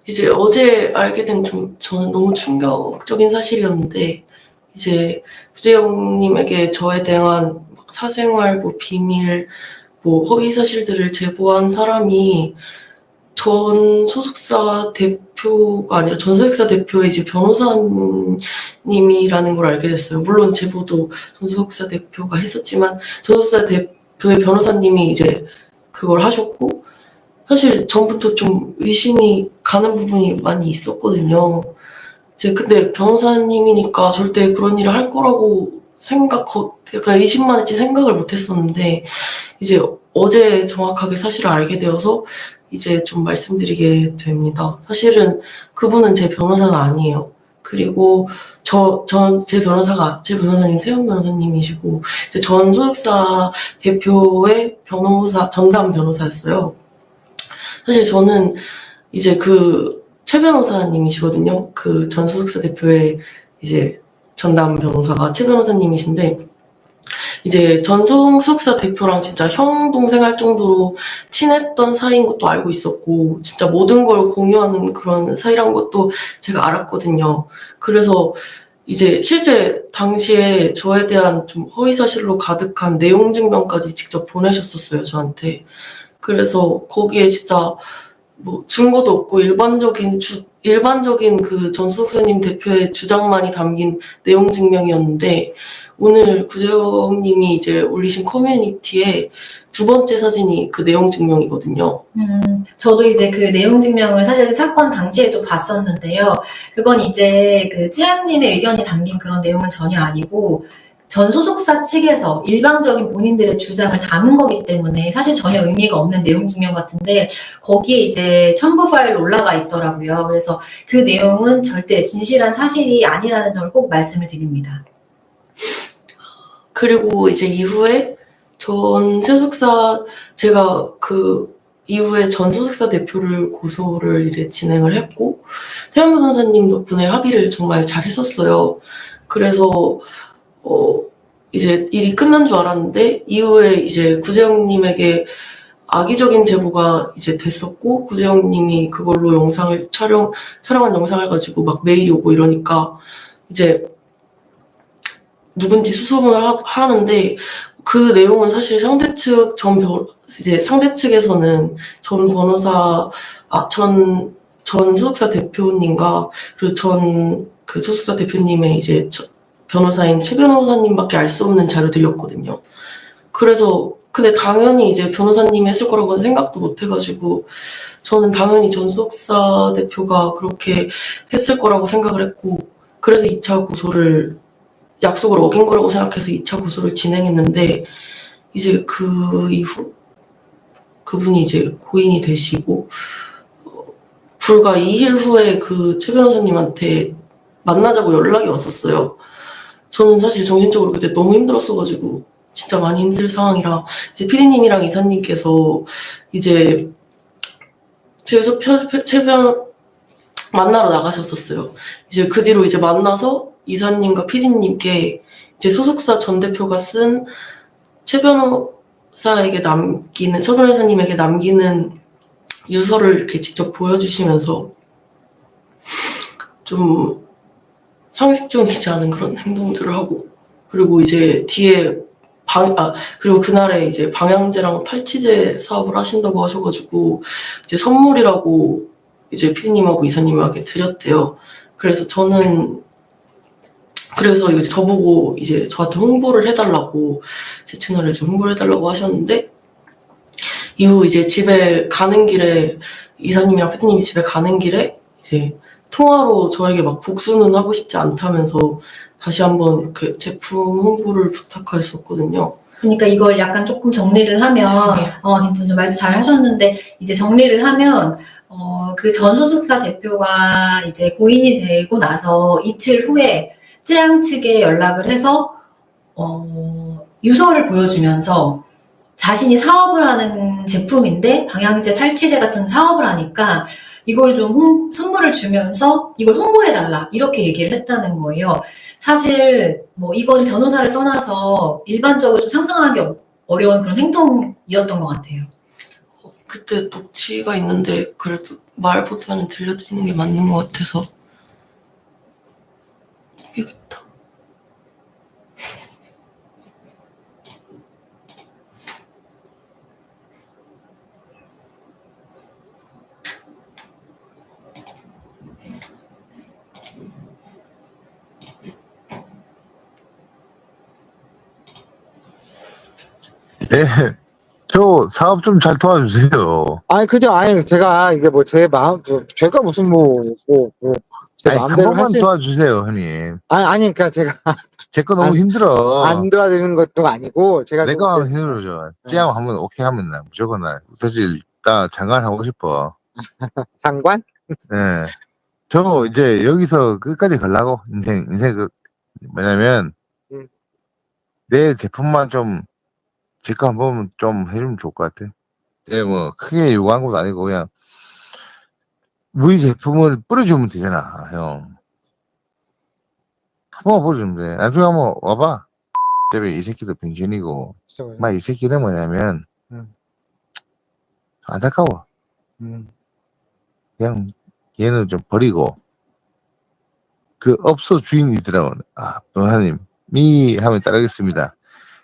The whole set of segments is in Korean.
이제 어제 알게 된 저는 너무 충격적인 사실이었는데, 이제 구재영님에게 저에 대한 사생활, 비밀, 허위 사실들을 제보한 사람이 전 소속사 대표가 아니라 전 소속사 대표의 이제 변호사님이라는 걸 알게 됐어요. 물론 제보도 전 소속사 대표가 했었지만, 전 소속사 대표의 변호사님이 이제 그걸 하셨고, 사실 전부터 좀 의심이 가는 부분이 많이 있었거든요. 이제 근데 변호사님이니까 절대 그런 일을 할 거라고 약간 의심만 했지 생각을 못 했었는데, 이제 어제 정확하게 사실을 알게 되어서 이제 좀 말씀드리게 됩니다. 사실은 그분은 제 변호사는 아니에요. 그리고 제 변호사님 태영 변호사님이시고, 이제 전 소속사 대표의 전담 변호사였어요. 사실 저는 이제 최 변호사님이시거든요. 전 소속사 대표의 이제 전담 변호사가 최 변호사님이신데, 이제 전 소속사 대표랑 진짜 형 동생 할 정도로 친했던 사이인 것도 알고 있었고, 진짜 모든 걸 공유하는 그런 사이란 것도 제가 알았거든요. 그래서 이제 실제 당시에 저에 대한 좀 허위사실로 가득한 내용 증명까지 직접 보내셨었어요, 저한테. 그래서 거기에 진짜 증거도 없고 일반적인 전 소속사님 대표의 주장만이 담긴 내용 증명이었는데, 오늘 구재영님이 이제 올리신 커뮤니티에 두 번째 사진이 그 내용 증명이거든요. 저도 이제 그 내용 증명을 사실 사건 당시에도 봤었는데요. 그건 이제 찌양님의 의견이 담긴 그런 내용은 전혀 아니고, 전 소속사 측에서 일방적인 본인들의 주장을 담은 거기 때문에 사실 전혀 의미가 없는 내용 증명 같은데, 거기에 이제 첨부 파일로 올라가 있더라고요. 그래서 그 내용은 절대 진실한 사실이 아니라는 점을 꼭 말씀을 드립니다. 그리고 이제 이후에 제가 이후에 전 소속사 대표를 고소를 이래 진행을 했고, 태연 변호사님 덕분에 합의를 정말 잘 했었어요. 그래서 이제 일이 끝난 줄 알았는데, 이후에 이제 구재영님에게 악의적인 제보가 이제 됐었고, 구재영님이 그걸로 촬영한 영상을 가지고 막 메일이 오고 이러니까, 이제 누군지 수소문을 하는데, 그 내용은 사실 상대 측에서는 전 소속사 대표님과 그리고 소속사 대표님의 이제 변호사인 최 변호사님밖에 알 수 없는 자료들이었거든요. 그래서 근데 당연히 이제 변호사님이 했을 거라고는 생각도 못 해가지고, 저는 당연히 전 소속사 대표가 그렇게 했을 거라고 생각을 했고, 그래서 2차 고소를 약속을 어긴 거라고 생각해서 2차 고소를 진행했는데, 이제 그 이후 그분이 이제 고인이 되시고, 불과 2일 후에 최 변호사님한테 만나자고 연락이 왔었어요. 저는 사실 정신적으로 그때 너무 힘들었어가지고, 진짜 많이 힘들 상황이라, 이제 피디님이랑 이사님께서 이제 만나러 나가셨었어요. 이제 그 뒤로 이제 만나서 이사님과 피디님께 이제 소속사 전 대표가 쓴 최 변호사님에게 남기는 유서를 이렇게 직접 보여주시면서 좀 상식적이지 않은 그런 행동들을 하고, 그리고 이제 그리고 그날에 이제 방향제랑 탈취제 사업을 하신다고 하셔가지고, 이제 선물이라고 이제 피디님하고 이사님에게 드렸대요. 그래서 이제 저보고 이제 저한테 홍보를 해달라고, 제 채널을 좀 홍보를 해달라고 하셨는데, 이후 이제 집에 가는 길에, 이사님이랑 피디님이 집에 가는 길에 이제 통화로 저에게 막 복수는 하고 싶지 않다면서 다시 한번 이렇게 제품 홍보를 부탁하셨었거든요. 그러니까 이걸 약간 조금 정리를 하면, 괜찮아요. 말씀 잘 하셨는데, 이제 정리를 하면, 그 전 소속사 대표가 이제 고인이 되고 나서 이틀 후에 쯔양 측에 연락을 해서, 유서를 보여주면서 자신이 사업을 하는 제품인데, 방향제, 탈취제 같은 사업을 하니까, 이걸 좀 선물을 주면서 이걸 홍보해달라, 이렇게 얘기를 했다는 거예요. 사실 이건 변호사를 떠나서 일반적으로 좀 상상하기 어려운 그런 행동이었던 것 같아요. 그때 녹취가 있는데, 그래도 말보다는 들려드리는 게 맞는 것 같아서 모르겠다. 네, 저 사업 좀 잘 도와주세요. 아니, 그죠. 아니, 제가, 이게 뭐, 제 마음, 제가 무슨 제 아니, 한 마음대로 번만 하실, 도와주세요, 형님. 아니, 그니까 제가 제 거 너무 안- 힘들어. 안 도와드리는 것도 아니고, 제가 좀, 내가 하면 힘들어져. 찌양 하면 오케이 하면 나 무조건 나. 사실 나 장관 하고 싶어. 장관? 예. 저 이제 여기서 끝까지 가려고 인생 뭐냐면 음. 내 제품만 좀 제거 한 번만 좀 해주면 좋을 것 같아. 예, 뭐 크게 요구한 것도 아니고 그냥 우리 제품을 뿌려주면 되잖아, 형. 한 번 뿌려주면 돼. 나중에 한번 와봐. 어차피 이 새끼도 병신이고, 막 이 새끼는 뭐냐면 안타까워. 그냥 얘는 좀 버리고 그 업소 주인이더라고. 아, 변호사님이 하면 따르겠습니다.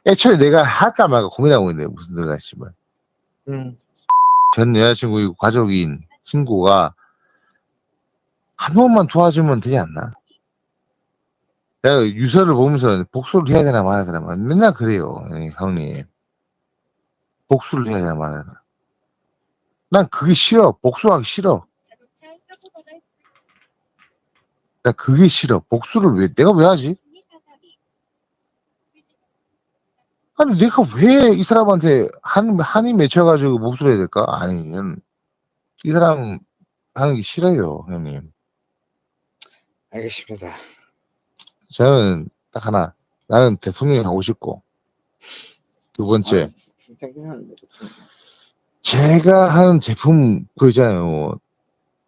애초에 내가 할까 말까 고민하고 있는데 무슨 내가 씨발 전 여자친구이고 가족인 친구가 한 번만 도와주면 되지 않나? 내가 유서를 보면서 복수를 해야 되나 말아야 되나 맨날 그래요, 형님. 복수를 해야 되나 말아야 되나. 난 그게 싫어. 복수하기 싫어. 나 그게 싫어. 복수를 내가 왜 하지? 아니, 내가 왜 이 사람한테 한이 맺혀가지고 복수를 해야 될까? 아니, 이 사람 하는 게 싫어요, 형님. 알겠습니다. 저는 딱 하나. 나는 대통령이 하고 싶고. 두 번째. 제가 하는 제품, 그거 있잖아요.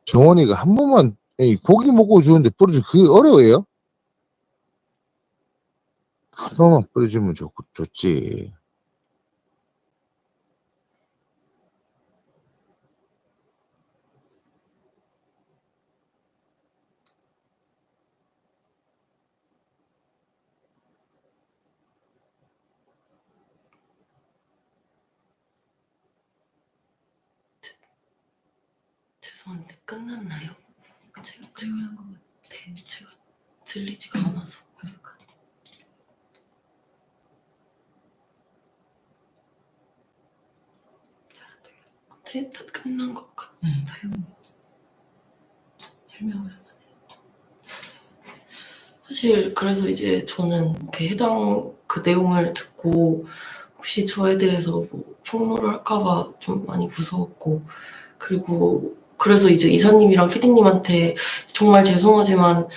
정원이가 한 번만, 고기 먹고 주는데 뿌려주면 그게 어려워요? 한 번만 뿌려주면 좋지. 죄송한데 끝났나요? 제가 들리지가 않아서. 그러니까. 다 끝난 것 같아요. 설명을 사실 그래서 이제 저는 이렇게 해당 그 내용을 듣고 혹시 저에 대해서 뭐 폭로를 할까봐 좀 많이 무서웠고, 그리고 그래서 이제 이사님이랑 피디님한테 정말 죄송하지만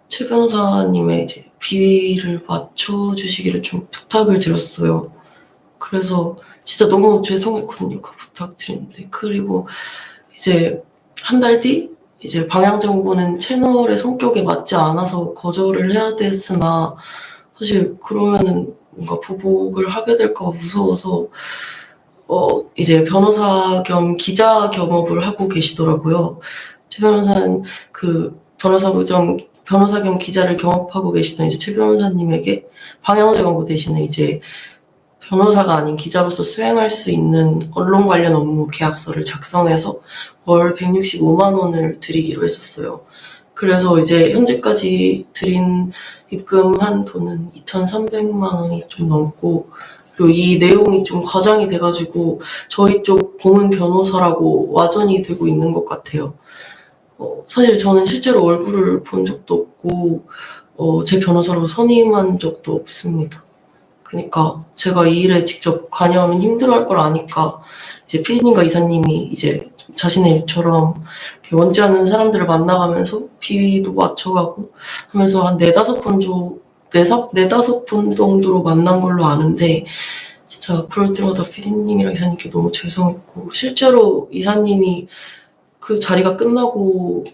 최 변호사님의 이제 비위를 맞춰주시기를 좀 부탁을 드렸어요. 그래서 진짜 너무 죄송했거든요. 그 부탁드리는데. 그리고 이제 한 달 뒤 이제 방향정보는 채널의 성격에 맞지 않아서 거절을 해야 됐으나 사실 그러면은 뭔가 보복을 하게 될까 봐 무서워서 이제 변호사 겸 기자 겸업을 하고 계시더라고요. 최 변호사는 그 변호사 겸 기자를 겸업하고 계시던 이제 최 변호사님에게 방향정보 대신에 이제 변호사가 아닌 기자로서 수행할 수 있는 언론 관련 업무 계약서를 작성해서 월 165만 원을 드리기로 했었어요. 그래서 이제 현재까지 입금한 돈은 2,300만 원이 좀 넘고, 그리고 이 내용이 좀 과장이 돼가지고 저희 쪽 고문 변호사라고 와전이 되고 있는 것 같아요. 사실 저는 실제로 얼굴을 본 적도 없고 제 변호사라고 선임한 적도 없습니다. 그러니까 제가 이 일에 직접 관여하면 힘들어할 걸 아니까 이제 피디님과 이사님이 이제 자신의 일처럼 이렇게 원치 않는 사람들을 만나가면서 비위도 맞춰가고 하면서 한 네다섯 번 정도로 만난 걸로 아는데, 진짜 그럴 때마다 피디님이랑 이사님께 너무 죄송했고, 실제로 이사님이 그 자리가 끝나고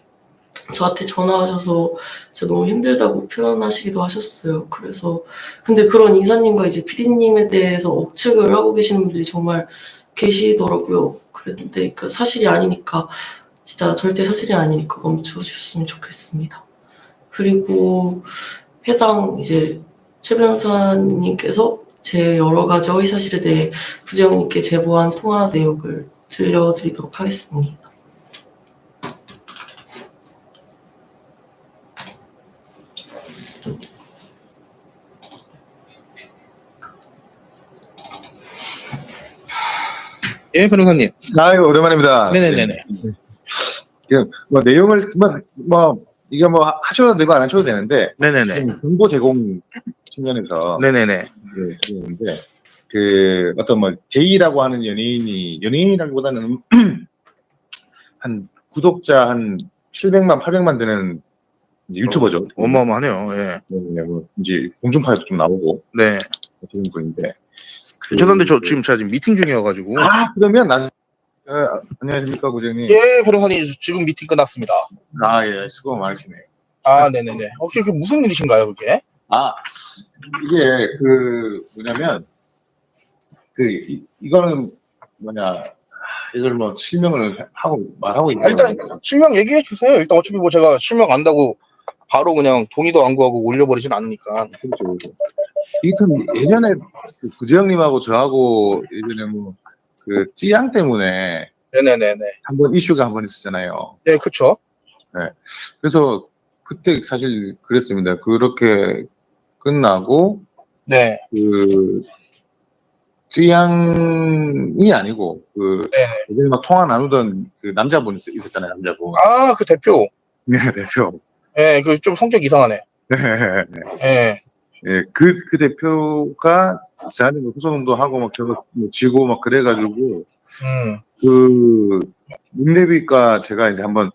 저한테 전화하셔서 진짜 너무 힘들다고 표현하시기도 하셨어요. 그래서 근데 그런 이사님과 이제 피디님에 대해서 억측을 하고 계시는 분들이 정말 계시더라고요. 그런데 그 사실이 아니니까 진짜 절대 사실이 아니니까 멈춰주셨으면 좋겠습니다. 그리고 해당 이제 최 변호사님께서 제 여러 가지 허위 사실에 대해 구제형님께 제보한 통화 내역을 들려드리도록 하겠습니다. 예, 변호사님. 아유, 오랜만입니다. 네네네네. 뭐 내용을 이게 뭐 하셔도 되고 안 하셔도 되는데 네네네. 정보 제공 측면에서 네네네. 있는데 그 어떤 뭐 제이라고 하는 연예인이라기보다는 한 구독자 한 700만 800만 되는 이제 유튜버죠. 어마어마하네요. 예. 네, 뭐 이제 공중파에도 좀 나오고 네. 그런 분인데. 죄송한데 제가 지금 미팅 중이어가지고. 그러면 안녕하십니까 구장님. 예, 변호사님 지금 미팅 끝났습니다. 예, 수고 많으시네요. 아, 네네네. 혹시 그 무슨 일이신가요, 그게? 이게 뭐냐면 이거는 이걸 뭐 실명을 하고 말하고 있는 일단 실명 얘기해 주세요. 일단 어차피 뭐 제가 실명 안다고 바로 그냥 동의도 안 구하고 올려버리진 않으니까. 그렇죠. 이게 참 예전에 구재영님하고 저하고 예전에 그 찌양 때문에 네네네네. 이슈가 한 번 있었잖아요. 네, 그쵸. 그래서 그때 사실 그랬습니다. 그렇게 끝나고 네. 그 찌양이 아니고 네. 예전에 막 통화 나누던 그 남자분 있었잖아요. 남자분. 아, 그 대표. 네, 대표. 예, 그 좀 성격 이상하네. 예. 예, 그 대표가 저한테 후소송도 하고 막 계속 지고 막 그래가지고 그 문대비과 제가 이제 한번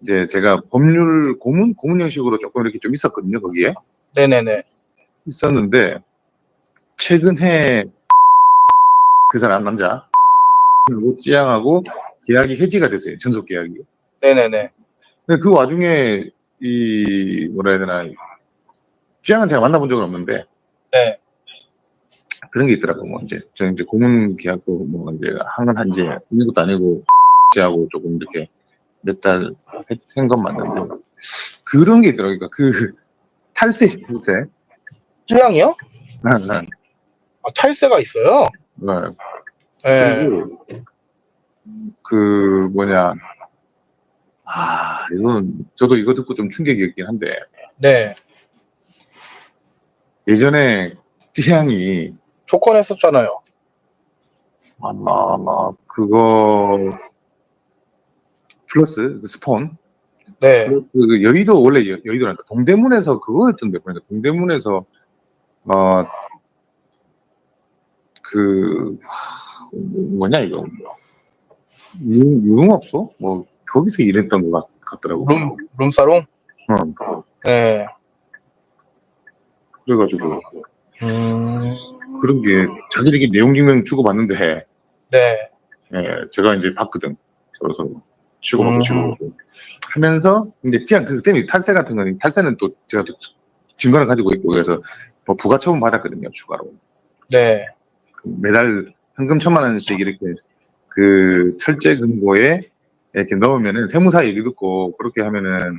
제가 법률 고문 형식으로 조금 이렇게 좀 있었거든요 거기에. 네네네. 있었는데 최근에 그 사람 남자 그리고 찌양하고 계약이 해지가 됐어요. 전속 계약이. 네네네. 근데 그 와중에 뭐라 해야 되나 찌양은 제가 만나본 적은 없는데. 네. 그런 게 있더라고. 저 이제 고문 계약도 이제 한 이제 이것도 아니고 하고 조금 이렇게 몇 달 한 건 맞는데 그런 게 있더라고요. 그러니까 그 탈세. 찌양이요? 아, 탈세가 있어요? 네. 네. 그리고 이건 저도 이거 듣고 좀 충격이었긴 한데 네. 예전에 찌양이 조건했었잖아요. 그거 플러스 그 스폰. 네. 그 여의도 원래 여의도라니까 동대문에서 그거였던데 보니까 동대문에서 이거 유흥업소 거기서 일했던 것 같더라고. 룸사롱? 네. 그래가지고 그런 게 자기들이 내용 증명 주고 받는데 네. 제가 이제 봤거든. 그래서 치고받고 치고받고 하면서 근데 그 때문에 탈세 같은 거는 탈세는 또 제가 또 증거를 가지고 있고 그래서 뭐 부가처분 받았거든요 추가로. 네. 매달 현금 1,000만 원씩 이렇게 그 철제 금고에 이렇게 넣으면은 세무사 얘기 듣고 그렇게 하면은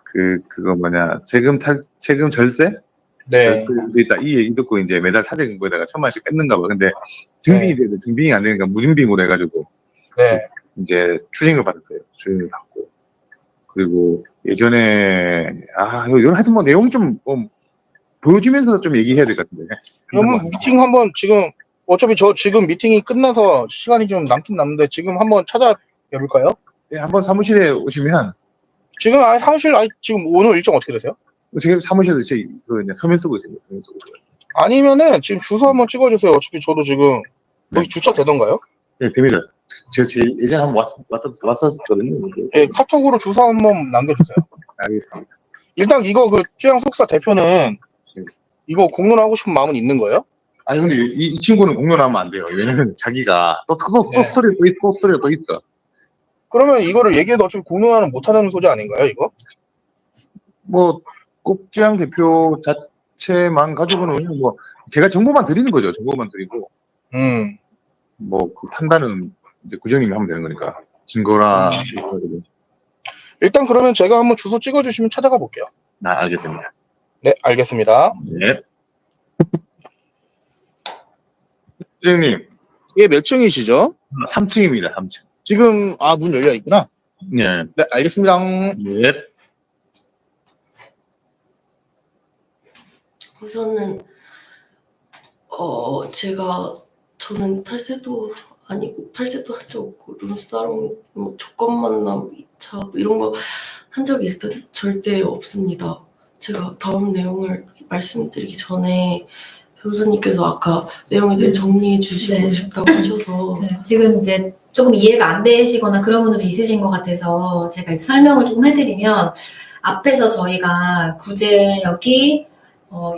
그거 세금 절세? 네. 절세도 있다. 이 얘기 듣고 이제 매달 사제 금고에다가 1,000만 원씩 뺏는가 봐. 근데 증빙이 안 되니까 무증빙으로 해가지고 네. 이제 추징을 받았어요. 추징을 받고. 그리고 예전에 하여튼 내용이 좀 보여주면서 좀 얘기해야 될 것 같은데. 그러면 미팅 한번 지금 어차피 저 지금 미팅이 끝나서 시간이 좀 남긴 남는데 지금 한번 찾아볼까요? 네, 한번 사무실에 오시면 지금 사무실 지금 오늘 일정 어떻게 되세요? 지금 사무실에서 그냥 서면 쓰고 있어요. 서면 쓰고 있어요. 아니면은 지금 주소 한번 찍어주세요. 어차피 저도 지금 여기 주차 되던가요? 네, 됩니다. 제 예전에 한번 왔었거든요. 예, 카톡으로 주소 한번 남겨주세요. 알겠습니다. 일단 이거 찌양 속사 대표는 이거 공론하고 싶은 마음은 있는 거예요? 아니 근데 이 친구는 공론하면 안 돼요. 왜냐면 자기가 또 스토리가 또 있어. 그러면 이거를 얘기해도 어차피 공론화는 못하는 소재 아닌가요, 이거? 꼭 찌양 대표 자체만 가지고는 그냥 제가 정보만 드리는 거죠. 정보만 드리고. 그 판단은 이제 구정님이 하면 되는 거니까. 증거나. 일단 그러면 제가 한번 주소 찍어주시면 찾아가 볼게요. 알겠습니다. 네, 알겠습니다. 네. 부장님, 이게 몇 층이시죠? 3층입니다. 3층. 지금 문 열려 있구나. 네. 네, 알겠습니다. 네. 우선은 저는 탈세도 아니고 탈세도 한 적 없고 룸사롱 뭐 조건 만남 2차 뭐 이런 거 한 적이 일단 절대 없습니다. 제가 다음 내용을 말씀드리기 전에 변호사님께서 아까 내용에 대해 정리해 주시고 네. 싶다고 하셔서 네, 지금 이제 조금 이해가 안 되시거나 그런 분들도 있으신 것 같아서 제가 이제 설명을 조금 해드리면 앞에서 저희가 구제역이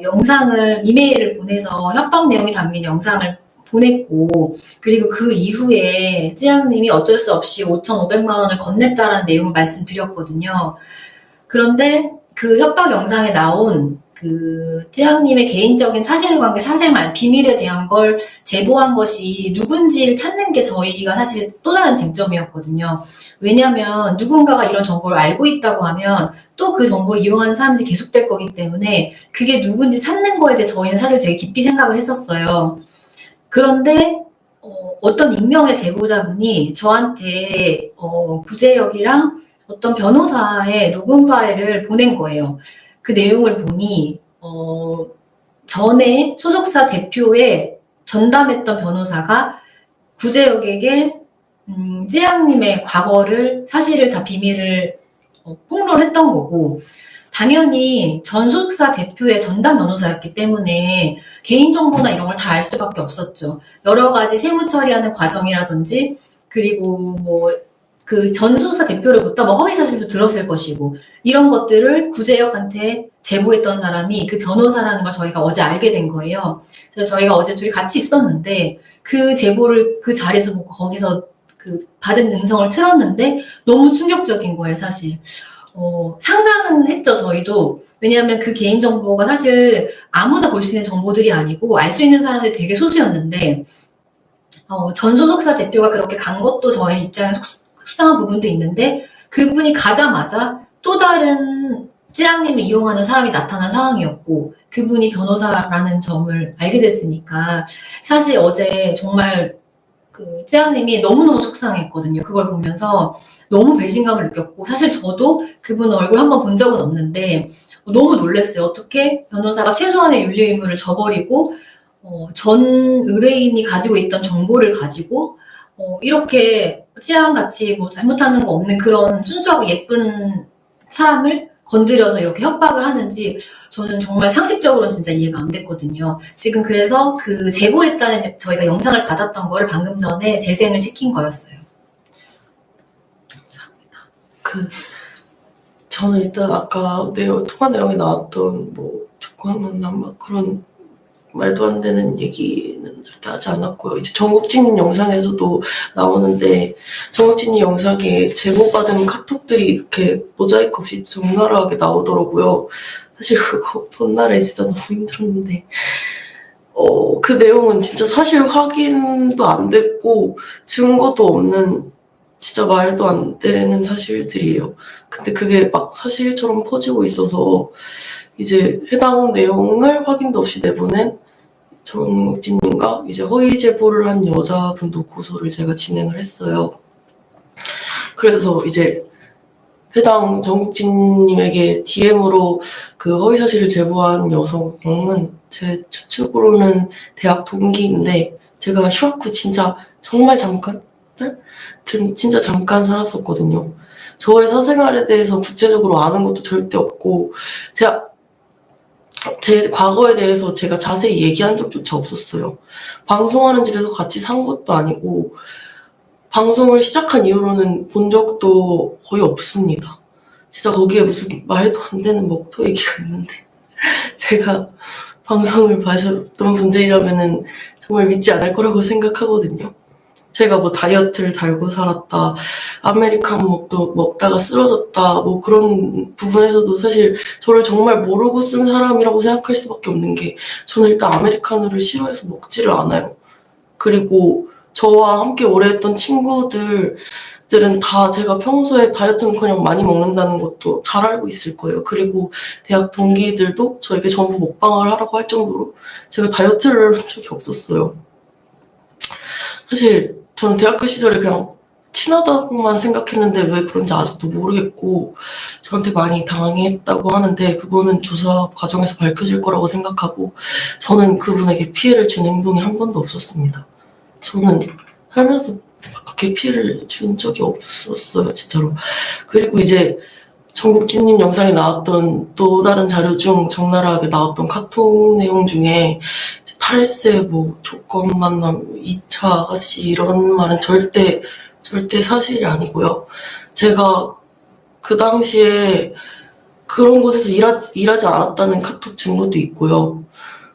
영상을 이메일을 보내서 협박 내용이 담긴 영상을 보냈고 그리고 그 이후에 찌양님이 어쩔 수 없이 5,500만 원을 건넸다라는 내용을 말씀드렸거든요. 그런데 그 협박 영상에 나온 그 찌양님의 개인적인 사실관계, 사생활, 비밀에 대한 걸 제보한 것이 누군지를 찾는 게 저희가 사실 또 다른 쟁점이었거든요. 왜냐하면 누군가가 이런 정보를 알고 있다고 하면 또 그 정보를 이용하는 사람들이 계속될 거기 때문에 그게 누군지 찾는 거에 대해 저희는 사실 되게 깊이 생각을 했었어요. 그런데 어떤 익명의 제보자분이 저한테 구제역이랑 어떤 변호사의 녹음 파일을 보낸 거예요. 그 내용을 보니 전에 소속사 대표에 전담했던 변호사가 구제역에게 찌양님의 과거를 사실을 다 비밀을 폭로를 했던 거고 당연히 전 소속사 대표의 전담 변호사였기 때문에 개인정보나 이런 걸 다 알 수밖에 없었죠. 여러 가지 세무 처리하는 과정이라든지 그리고 뭐 그 전 소속사 대표로부터 뭐 허위 사실도 들었을 것이고 이런 것들을 구제역한테 제보했던 사람이 그 변호사라는 걸 저희가 어제 알게 된 거예요. 그래서 저희가 어제 둘이 같이 있었는데 그 제보를 그 자리에서 보고 거기서 그 받은 음성을 틀었는데 너무 충격적인 거예요, 사실. 상상은 했죠, 저희도. 왜냐하면 그 개인정보가 사실 아무나 볼 수 있는 정보들이 아니고 알 수 있는 사람들이 되게 소수였는데 전 소속사 대표가 그렇게 간 것도 저희 입장에 속상한 부분도 있는데 그분이 가자마자 또 다른 찌양님을 이용하는 사람이 나타난 상황이었고 그분이 변호사라는 점을 알게 됐으니까 사실 어제 정말 그 찌양님이 너무너무 속상했거든요. 그걸 보면서 너무 배신감을 느꼈고 사실 저도 그분 얼굴 한번 본 적은 없는데 너무 놀랐어요. 어떻게 변호사가 최소한의 윤리 의무를 저버리고 전 의뢰인이 가지고 있던 정보를 가지고 이렇게 찌양같이 뭐 잘못하는 거 없는 그런 순수하고 예쁜 사람을 건드려서 이렇게 협박을 하는지 저는 정말 상식적으로는 진짜 이해가 안 됐거든요. 지금 그래서 그 제보했다는 저희가 영상을 받았던 거를 방금 전에 재생을 시킨 거였어요. 저는 일단 아까 통화 내용에 나왔던 뭐 조건 만남 막 그런 말도 안 되는 얘기는 절대 하지 않았고요. 이제 정국진 영상에서도 나오는데 정국진이 영상에 제보받은 카톡들이 이렇게 모자이크 없이 적나라하게 나오더라고요. 사실 그거 본 날에 진짜 너무 힘들었는데 그 내용은 진짜 사실 확인도 안 됐고 증거도 없는 진짜 말도 안 되는 사실들이에요. 근데 그게 막 사실처럼 퍼지고 있어서 이제 해당 내용을 확인도 없이 내보낸 정국진님과 이제 허위 제보를 한 여자분도 고소를 제가 진행을 했어요. 그래서 이제 해당 정국진님에게 DM으로 그 허위 사실을 제보한 여성은 제 추측으로는 대학 동기인데 제가 휴학 후 진짜 정말 잠깐 진짜 잠깐 살았었거든요. 저의 사생활에 대해서 구체적으로 아는 것도 절대 없고 제 과거에 대해서 제가 자세히 얘기한 적조차 없었어요. 방송하는 집에서 같이 산 것도 아니고 방송을 시작한 이후로는 본 적도 거의 없습니다. 진짜 거기에 무슨 말도 안 되는 먹토 얘기가 있는데 제가 방송을 봐셨던 분들이라면은 정말 믿지 않을 거라고 생각하거든요. 제가 뭐 다이어트를 달고 살았다, 아메리카노 먹다가 쓰러졌다, 뭐 그런 부분에서도 사실 저를 정말 모르고 쓴 사람이라고 생각할 수밖에 없는 게 저는 일단 아메리카노를 싫어해서 먹지를 않아요. 그리고 저와 함께 오래 했던 친구들 들은 다 제가 평소에 다이어트는커녕 많이 먹는다는 것도 잘 알고 있을 거예요. 그리고 대학 동기들도 저에게 전부 먹방을 하라고 할 정도로 제가 다이어트를 한 적이 없었어요. 사실 저는 대학교 시절에 그냥 친하다고만 생각했는데 왜 그런지 아직도 모르겠고 저한테 많이 당했다고 하는데 그거는 조사 과정에서 밝혀질 거라고 생각하고 저는 그분에게 피해를 준 행동이 한 번도 없었습니다. 저는 살면서 그렇게 피해를 준 적이 없었어요, 진짜로. 그리고 이제 전국진님 영상에 나왔던 또 다른 자료 중 적나라하게 나왔던 카톡 내용 중에 탈세, 뭐 조건 만남, 2차 아가씨 이런 말은 절대 사실이 아니고요. 제가 그 당시에 그런 곳에서 일하지 않았다는 카톡 증거도 있고요.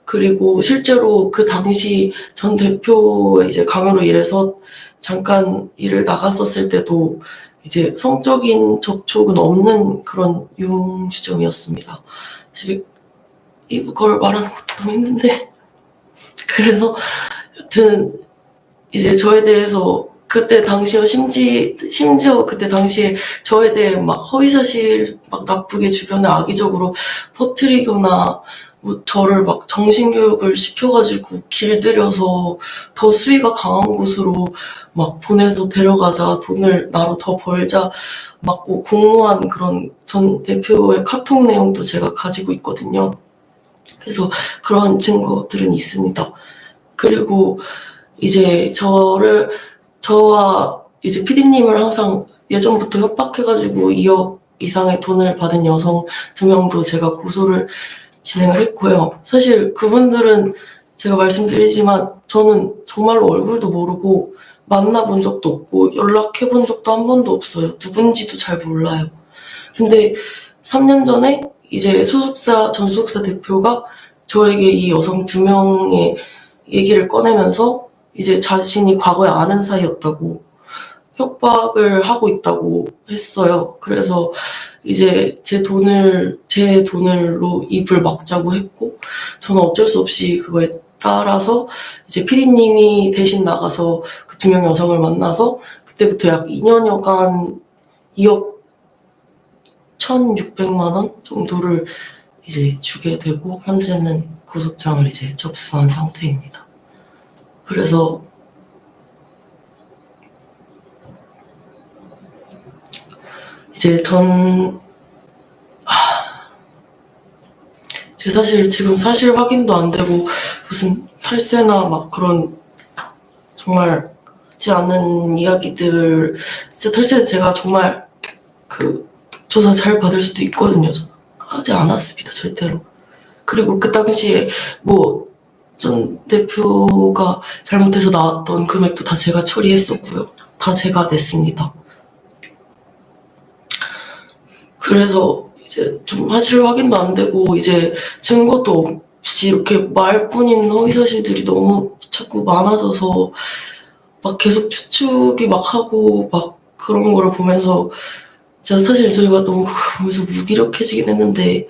그리고 실제로 그 당시 전 대표의 이제 강요로 일해서 잠깐 일을 나갔었을 때도 이제 성적인 접촉은 없는 그런 유흥주점이었습니다. 사실 이걸 말하는 것도 너무 힘든데 그래서 여튼 이제 저에 대해서 그때 당시에 심지어 그때 당시에 저에 대해 막 허위사실 막 나쁘게 주변에 악의적으로 퍼뜨리거나 뭐 저를 막 정신교육을 시켜가지고 길들여서 더 수위가 강한 곳으로 막 보내서 데려가자, 돈을 나로 더 벌자, 막 공모한 그런 전 대표의 카톡 내용도 제가 가지고 있거든요. 그래서 그러한 증거들은 있습니다. 그리고 이제 저와 이제 PD님을 항상 예전부터 협박해가지고 2억 이상의 돈을 받은 여성 2명도 제가 고소를 진행을 했고요. 사실 그분들은 제가 말씀드리지만 저는 정말로 얼굴도 모르고 만나본 적도 없고 연락해본 적도 한 번도 없어요. 누군지도 잘 몰라요. 근데 3년 전에 이제 전 소속사 대표가 저에게 이 여성 2명의 얘기를 꺼내면서 이제 자신이 과거에 아는 사이였다고 협박을 하고 있다고 했어요. 그래서 이제 제 돈으로 입을 막자고 했고 저는 어쩔 수 없이 그거에 따라서 이제 피디님이 대신 나가서 그 2명 여성을 만나서 그때부터 약 2년여간 2억 1,600만 원 정도를 이제 주게 되고 현재는 고소장을 이제 접수한 상태입니다. 그래서 이제 제 사실 지금 사실 확인도 안 되고 무슨 탈세나 막 그런 정말 하지 않는 이야기들 진짜 탈세 제가 정말 그 조사 잘 받을 수도 있거든요. 저는 하지 않았습니다, 절대로. 그리고 그 당시에 뭐 전 대표가 잘못해서 나왔던 금액도 다 제가 처리했었고요. 다 제가 냈습니다. 그래서 이제 좀 사실 확인도 안 되고 이제 증거도 없이 이렇게 말뿐인 허위사실들이 너무 자꾸 많아져서 막 계속 추측이 막 하고 막 그런 거를 보면서 진짜 사실 저희가 너무 그걸 보면서 무기력해지긴 했는데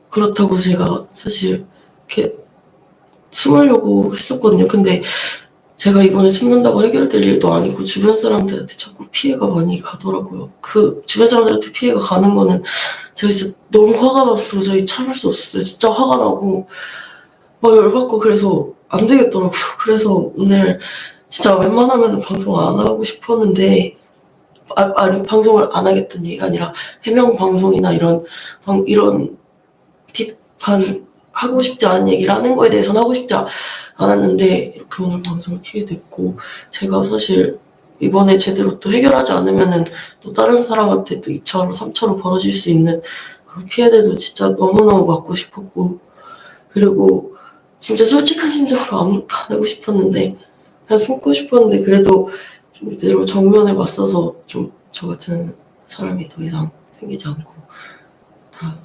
그렇다고 제가 사실 이렇게 숨으려고 했었거든요. 근데 제가 이번에 숨는다고 해결될 일도 아니고 주변 사람들한테 자꾸 피해가 많이 가더라고요. 그 주변 사람들한테 피해가 가는 거는 제가 진짜 너무 화가 나서 도저히 참을 수 없었어요. 진짜 화가 나고 막 열받고 그래서 안 되겠더라고요. 그래서 오늘 진짜 웬만하면 방송 안 하고 싶었는데 아니 방송을 안 하겠다는 얘기가 아니라 해명 방송이나 이런 딥한 하고 싶지 않은 얘기를 하는 거에 대해서는 하고 싶지 않았는데 이렇게 오늘 방송을 키게 됐고 제가 사실 이번에 제대로 또 해결하지 않으면은 또 다른 사람한테 또 2차로 3차로 벌어질 수 있는 그런 피해들도 진짜 너무너무 막고 싶었고 그리고 진짜 솔직한 심정으로 아무것도 안 하고 싶었는데 그냥 숨고 싶었는데 그래도 좀 이대로 정면에 맞서서 좀 저 같은 사람이 더 이상 생기지 않고 다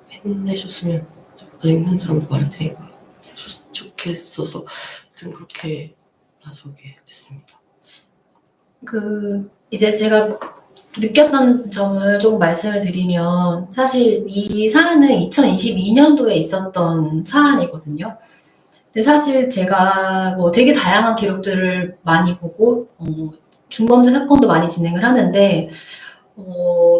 힘내셨으면 저보다 힘든 사람도 많을 테니까 좋겠어서 하여튼 그렇게 나서게 됐습니다. 이제 제가 느꼈던 점을 조금 말씀을 드리면, 사실 이 사안은 2022년도에 있었던 사안이거든요. 근데 사실 제가 뭐 되게 다양한 기록들을 많이 보고, 중범죄 사건도 많이 진행을 하는데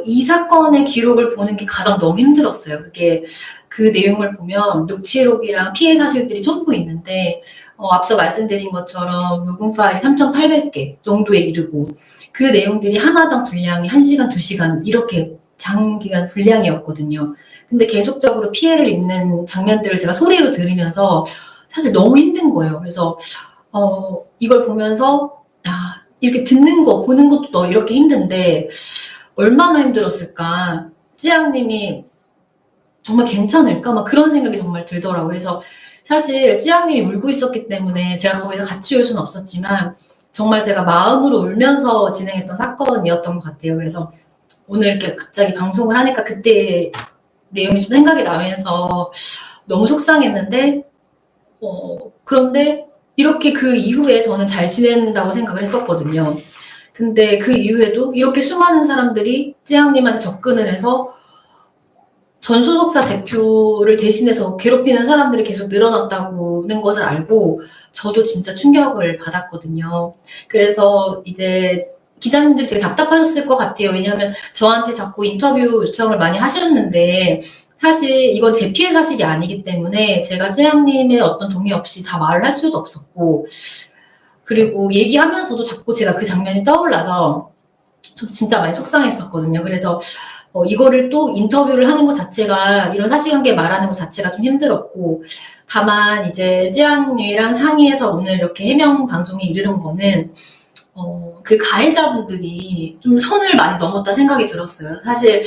이 사건의 기록을 보는 게 가장 너무 힘들었어요. 그게 그 내용을 보면 녹취록이랑 피해 사실들이 전부 있는데 앞서 말씀드린 것처럼 녹음 파일이 3,800개 정도에 이르고 그 내용들이 하나당 분량이 1시간, 2시간 이렇게 장기간 분량이었거든요. 근데 계속적으로 피해를 입는 장면들을 제가 소리로 들으면서 사실 너무 힘든 거예요. 그래서 이걸 보면서 이렇게 듣는 거, 보는 것도 이렇게 힘든데 얼마나 힘들었을까. 찌양님이 정말 괜찮을까? 막 그런 생각이 정말 들더라고요. 그래서 사실 찌양님이 울고 있었기 때문에 제가 거기서 같이 울 수는 없었지만 정말 제가 마음으로 울면서 진행했던 사건이었던 것 같아요. 그래서 오늘 이렇게 갑자기 방송을 하니까 그때 내용이 좀 생각이 나면서 너무 속상했는데 그런데 이렇게 그 이후에 저는 잘 지낸다고 생각을 했었거든요. 근데 그 이후에도 이렇게 수많은 사람들이 찌양님한테 접근을 해서 전소속사 대표를 대신해서 괴롭히는 사람들이 계속 늘어났다는 것을 알고 저도 진짜 충격을 받았거든요. 그래서 이제 기자님들이 되게 답답하셨을 것 같아요. 왜냐하면 저한테 자꾸 인터뷰 요청을 많이 하셨는데 사실 이건 제 피해 사실이 아니기 때문에 제가 찌양님의 어떤 동의 없이 다 말을 할 수도 없었고 그리고 얘기하면서도 자꾸 제가 그 장면이 떠올라서 좀 진짜 많이 속상했었거든요. 그래서 이거를 또 인터뷰를 하는 것 자체가 이런 사실관계 말하는 것 자체가 좀 힘들었고 다만 이제 찌양님이랑 상의해서 오늘 이렇게 해명 방송에 이르는 거는 그 가해자분들이 좀 선을 많이 넘었다 생각이 들었어요. 사실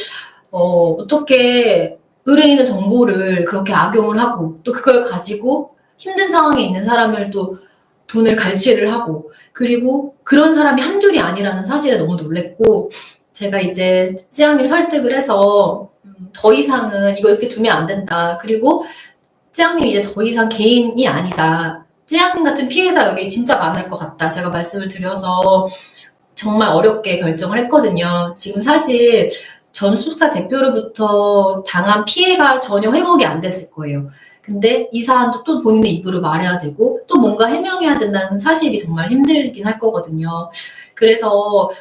어떻게 의뢰인의 정보를 그렇게 악용을 하고 또 그걸 가지고 힘든 상황에 있는 사람을 또 돈을 갈취를 하고 그리고 그런 사람이 한둘이 아니라는 사실에 너무 놀랬고 제가 이제 찌양님 설득을 해서 더 이상은 이거 이렇게 두면 안 된다. 그리고 찌양님 이제 더 이상 개인이 아니다. 찌양님 같은 피해자 여기 진짜 많을 것 같다. 제가 말씀을 드려서 정말 어렵게 결정을 했거든요. 지금 사실 전 소속사 대표로부터 당한 피해가 전혀 회복이 안 됐을 거예요. 근데 이 사안도 또 본인의 입으로 말해야 되고 또 뭔가 해명해야 된다는 사실이 정말 힘들긴 할 거거든요. 그래서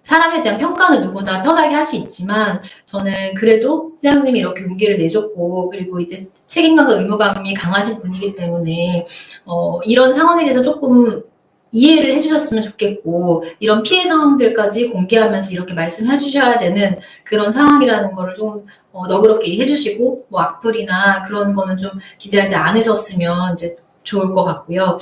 사람에 대한 평가는 누구나 편하게 할 수 있지만 저는 그래도 찌양님이 이렇게 용기를 내줬고 그리고 이제 책임감과 의무감이 강하신 분이기 때문에 이런 상황에 대해서 조금 이해를 해주셨으면 좋겠고 이런 피해 상황들까지 공개하면서 이렇게 말씀해 주셔야 되는 그런 상황이라는 거를 좀 너그럽게 이해해 주시고 악플이나 그런 거는 좀 기재하지 않으셨으면 이제 좋을 것 같고요.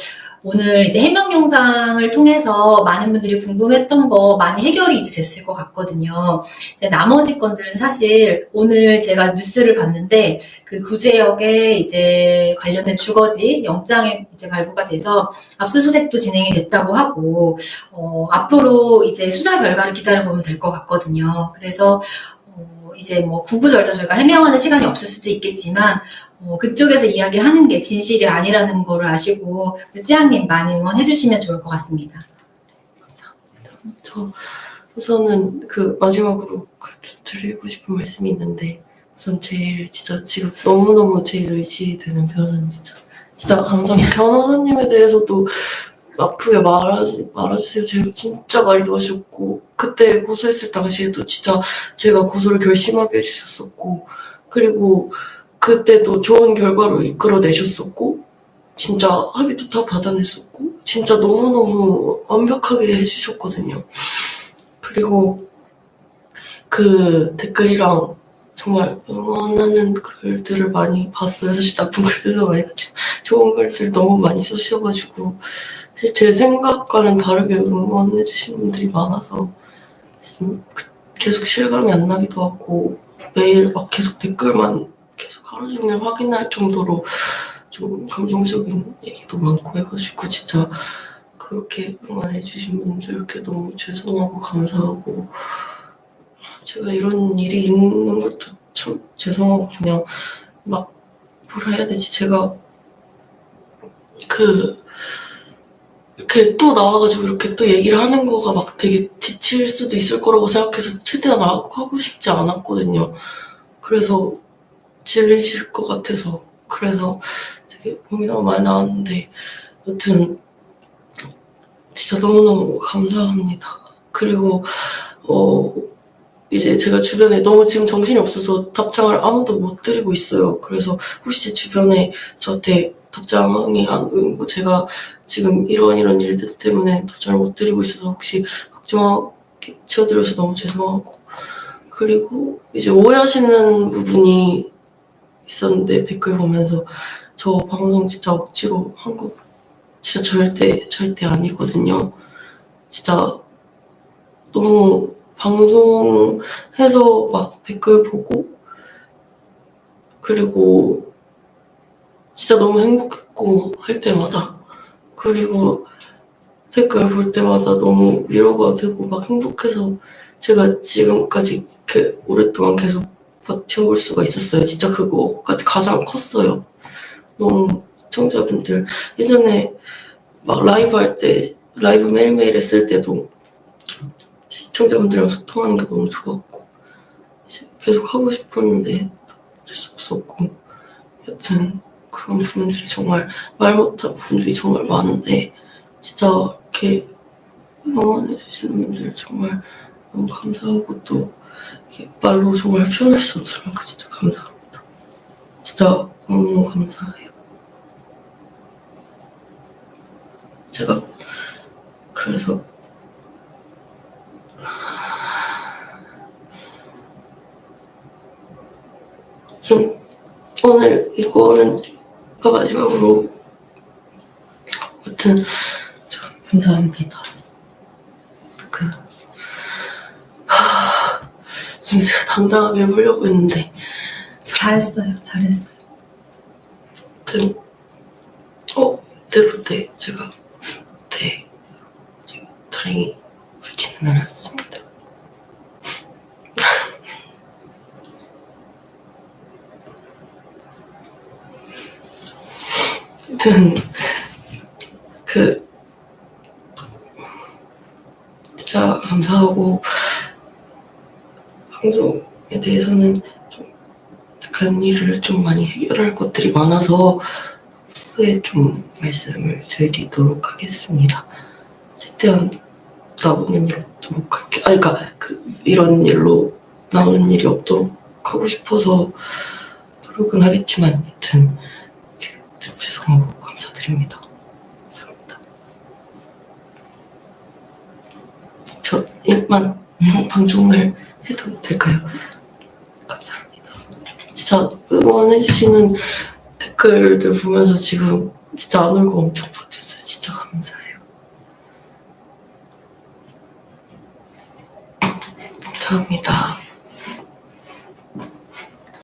오늘 이제 해명 영상을 통해서 많은 분들이 궁금했던 거 많이 해결이 이제 됐을 것 같거든요. 이제 나머지 건들은 사실 오늘 제가 뉴스를 봤는데 그 구제역에 이제 관련된 주거지 영장이 이제 발부가 돼서 압수수색도 진행이 됐다고 하고 앞으로 이제 수사 결과를 기다려보면 될 것 같거든요. 그래서 이제 구구절절 저희가 해명하는 시간이 없을 수도 있겠지만 그쪽에서 이야기하는 게 진실이 아니라는 거를 아시고 찌양님 많이 응원해 주시면 좋을 것 같습니다. 저 우선은 그 마지막으로 드리고 싶은 말씀이 있는데 우선 제일 진짜 지금 너무너무 제일 의지되는 변호사님 진짜 감사합니다. 변호사님에 대해서도 아프게 말아주세요. 제가 진짜 많이 도와주셨고 그때 고소했을 당시에도 진짜 제가 고소를 결심하게 해주셨었고 그리고 그때도 좋은 결과로 이끌어내셨었고 진짜 합의도 다 받아냈었고 진짜 너무너무 완벽하게 해주셨거든요. 그리고 그 댓글이랑 정말 응원하는 글들을 많이 봤어요. 사실 나쁜 글들도 많이 봤지만 좋은 글들 너무 많이 써주셔가지고 사실 제 생각과는 다르게 응원해주신 분들이 많아서 계속 실감이 안 나기도 하고 매일 막 계속 댓글만 계속 하루 종일 확인할 정도로 좀 감동적인 얘기도 많고 해가지고 진짜 그렇게 응원해주신 분들께 너무 죄송하고 감사하고 제가 이런 일이 있는 것도 참 죄송하고 그냥 막 뭐라 해야 되지 제가 이렇게 또 나와가지고 이렇게 또 얘기를 하는 거가 막 되게 지칠 수도 있을 거라고 생각해서 최대한 하고 싶지 않았거든요. 그래서 질리실 것 같아서 그래서 되게 몸이 너무 많이 나왔는데 여튼 진짜 너무너무 감사합니다. 그리고 이제 제가 주변에 너무 지금 정신이 없어서 답장을 아무도 못 드리고 있어요. 그래서 혹시 제 주변에 저한테 답장이 안 오고 제가 지금 이런 일들 때문에 답장을 못 드리고 있어서 혹시 걱정하게 치워드려서 너무 죄송하고, 그리고 이제 오해하시는 부분이 있었는데 댓글 보면서 저 방송 진짜 억지로 한 거 진짜 절대 아니거든요. 진짜 너무 방송해서 막 댓글 보고, 그리고 진짜 너무 행복했고 할 때마다, 그리고 댓글 볼 때마다 너무 위로가 되고 막 행복해서 제가 지금까지 이렇게 오랫동안 계속 버텨올 수가 있었어요. 진짜 그거까지 가장 컸어요. 너무 시청자분들 예전에 막 라이브 매일매일 했을 때도 시청자분들이랑 소통하는 게 너무 좋았고 계속 하고 싶었는데 어쩔 수 없었고, 여튼 그런 부분들이 정말 말 못한 부분들이 정말 많은데 진짜 이렇게 응원해주시는 분들 정말 너무 감사하고, 또 이렇게 말로 정말 표현할 수 없을 만큼 진짜 감사합니다. 진짜 너무 감사해요. 제가 그래서 오늘 이거는 마지막으로 여튼 제가 감사합니다. 지금 제가 당당하게 해보려고 했는데 잘했어요. 여튼 제가 지금 다행히 울지는 않았습니다. 여튼 진짜 감사하고, 방송에 대해서는 좀 약간 일을 좀 많이 해결할 것들이 많아서 후에 좀 말씀을 드리도록 하겠습니다. 최대한 나오는 일 없도록 할게요. 그러니까 이런 일로 나오는 일이 없도록 하고 싶어서 노력은 하겠지만, 여튼 죄송하고 감사드립니다. 감사합니다. 저 일만 방송을 해도 될까요? 감사합니다. 진짜 응원해주시는 댓글들 보면서 지금 진짜 안 울고 엄청 버텼어요. 진짜 감사해요. 감사합니다.